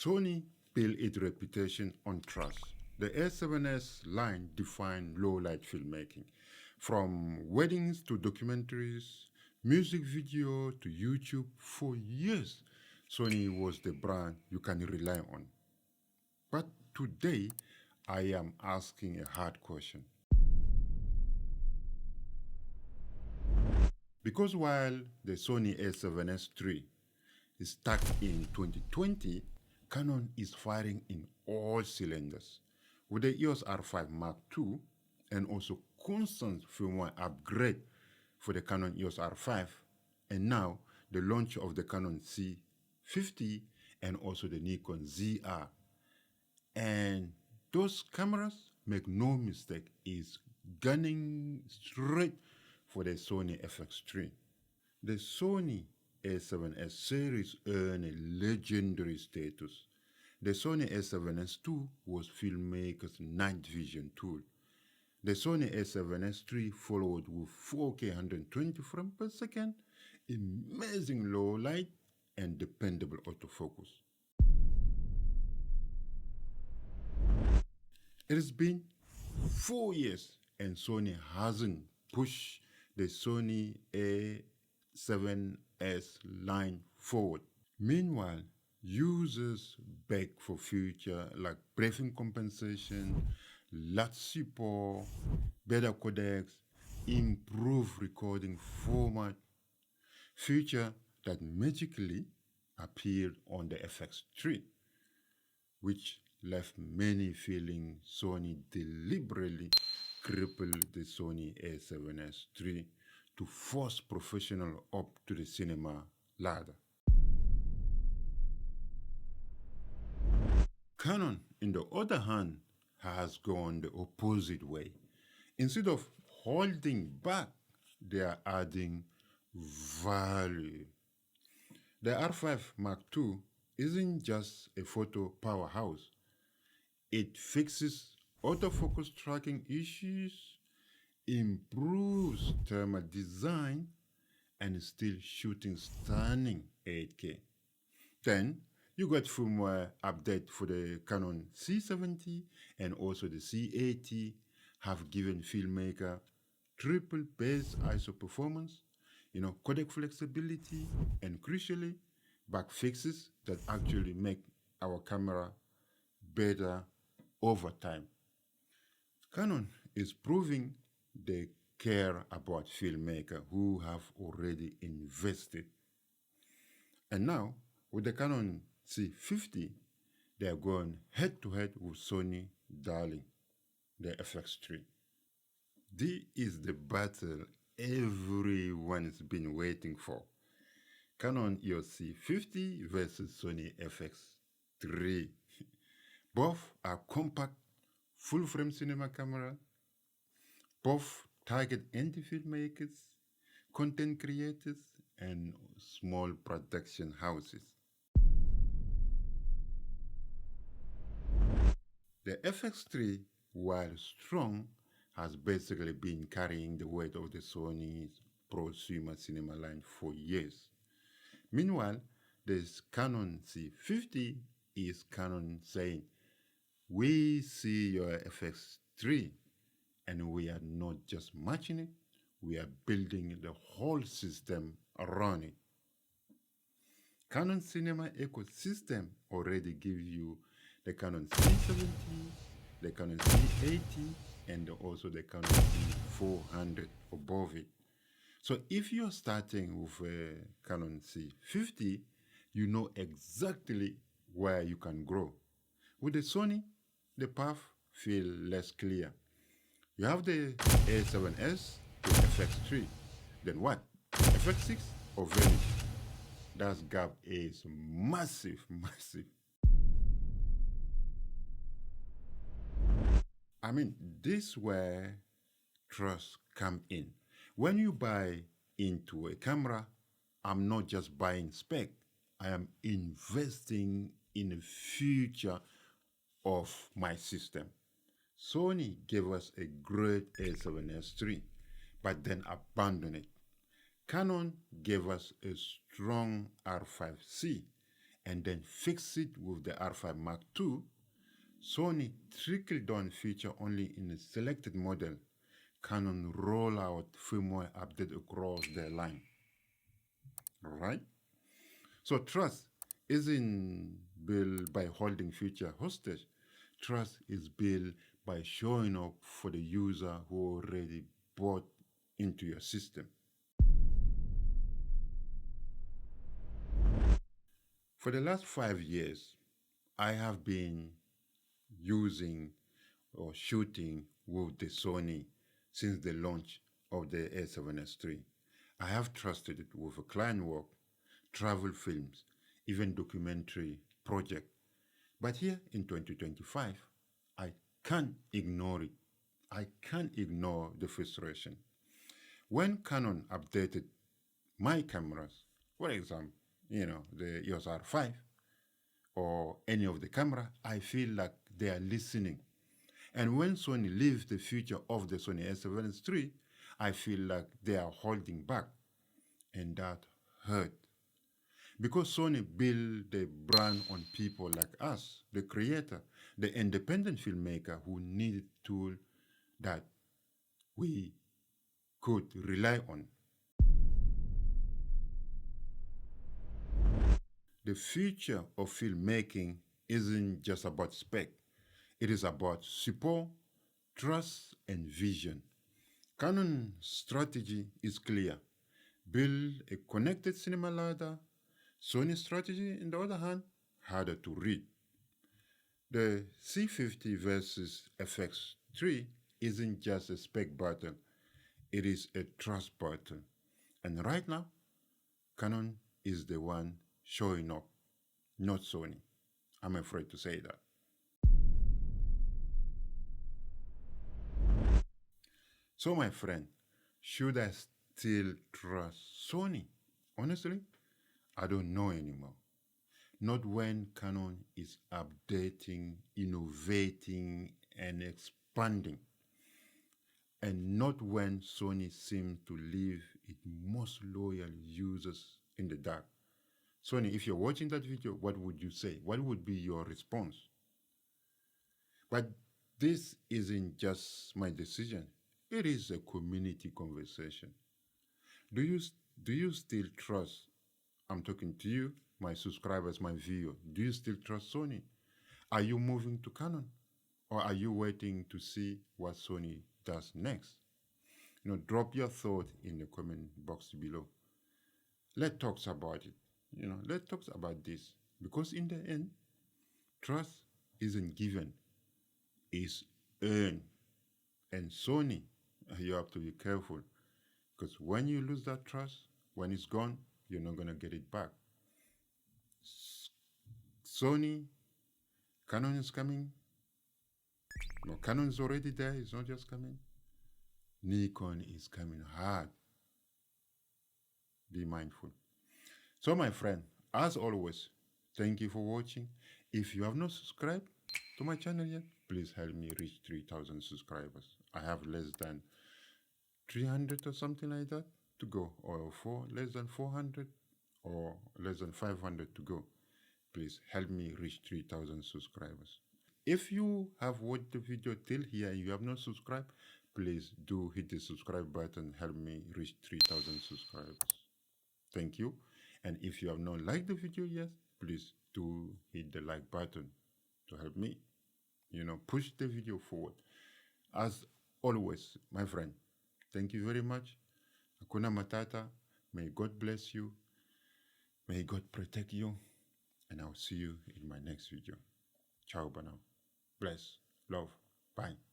Sony built its reputation on trust. The A7S line defined low-light filmmaking. From weddings to documentaries, music video to YouTube, for years, Sony was the brand you can rely on. But today, I am asking a hard question. Because while the Sony A7S III is stuck in 2020, Canon is firing in all cylinders. With the EOS R5 Mark II and also constant firmware upgrade for the Canon EOS R5, and now the launch of the Canon C50 and also the Nikon ZR. And those cameras, make no mistake, is gunning straight for the Sony FX3. The Sony A7S series earned a legendary status. The Sony A7S II was filmmakers' night vision tool. The Sony A7S III followed with 4K 120 frames per second, amazing low light, and dependable autofocus. It has been 4 years and Sony hasn't pushed the Sony A7S line forward. Meanwhile, users beg for features like briefing compensation, LUT support, better codecs, improved recording format, feature that magically appeared on the FX3, which left many feeling Sony deliberately crippled the Sony A7S III to force professionals up to the cinema ladder. Canon, on the other hand, has gone the opposite way. Instead of holding back, they are adding value. The R5 Mark II isn't just a photo powerhouse. It fixes autofocus tracking issues, improves thermal design, and is still shooting stunning 8K. Then you got firmware update for the Canon C70 and also the C80 have given filmmaker triple base ISO performance, codec flexibility, and crucially, back fixes that actually make our camera better over time. Canon is proving they care about filmmakers who have already invested. And now, with the Canon C50, they are going head-to-head with Sony darling, the FX3. This is the battle everyone's been waiting for. Canon EOS C50 versus Sony FX3. Both are compact, full-frame cinema camera. Both target indie filmmakers, content creators, and small production houses. The FX3, while strong, has basically been carrying the weight of the Sony's prosumer cinema line for years. Meanwhile, this Canon C50 is Canon saying, we see your FX3 and we are not just matching it, we are building the whole system around it. Canon cinema ecosystem already gives you the Canon C70, the Canon C80, and also the Canon C400 above it. So if you're starting with a Canon C50, you know exactly where you can grow. With the Sony, the path feels less clear. You have the A7S to FX3. Then what? FX6 or Venice? That gap is massive, massive. I mean, this is where trust comes in. When you buy into a camera, I'm not just buying spec. I am investing in the future of my system. Sony gave us a great A7S III, but then abandoned it. Canon gave us a strong R5 C, and then fix it with the R5 Mark II, Sony trickle-down feature only in a selected model. Canon roll out firmware update across their line. All right? So trust isn't built by holding feature hostage. Trust is built by showing up for the user who already bought into your system. For the last 5 years, I have been using or shooting with the Sony since the launch of the A7S III. I have trusted it with a client work, travel films, even documentary project. But here in 2025, I can't ignore it. I can't ignore the frustration. When Canon updated my cameras, for example, the EOS R5 or any of the camera, I feel like they are listening. And when Sony leaves the future of the Sony A7S III, I feel like they are holding back. And that hurt. Because Sony built the brand on people like us, the creator, the independent filmmaker who needed tools that we could rely on. The future of filmmaking isn't just about spec. It is about support, trust, and vision. Canon's strategy is clear. Build a connected cinema ladder. Sony's strategy, on the other hand, harder to read. The C50 versus FX3 isn't just a spec battle. It is a trust battle. And right now, Canon is the one showing up, not Sony. I'm afraid to say that. So, my friend, should I still trust Sony? Honestly, I don't know anymore. Not when Canon is updating, innovating, and expanding. And not when Sony seems to leave its most loyal users in the dark. Sony, if you're watching that video, what would you say? What would be your response? But this isn't just my decision. It is a community conversation. Do you still trust? I'm talking to you, my subscribers, my viewers. Do you still trust Sony? Are you moving to Canon? Or are you waiting to see what Sony does next? Drop your thought in the comment box below. Let's talk about it. Let's talk about this. Because in the end, trust isn't given, it's earned. And Sony, you have to be careful. Because when you lose that trust, when it's gone, you're not going to get it back. Sony, Canon is coming. No, Canon is already there. It's not just coming. Nikon is coming hard. Be mindful. So, my friend, as always, thank you for watching. If you have not subscribed to my channel yet, please help me reach 3,000 subscribers. I have less than 300 or something like that to go, or less than 400 or less than 500 to go. Please help me reach 3,000 subscribers. If you have watched the video till here and you have not subscribed, please do hit the subscribe button. Help me reach 3,000 subscribers. Thank you. And if you have not liked the video yet, please do hit the like button to help me, push the video forward. As always, my friend, thank you very much. Hakuna Matata. May God bless you. May God protect you. And I'll see you in my next video. Ciao, bye now. Bless, love, bye.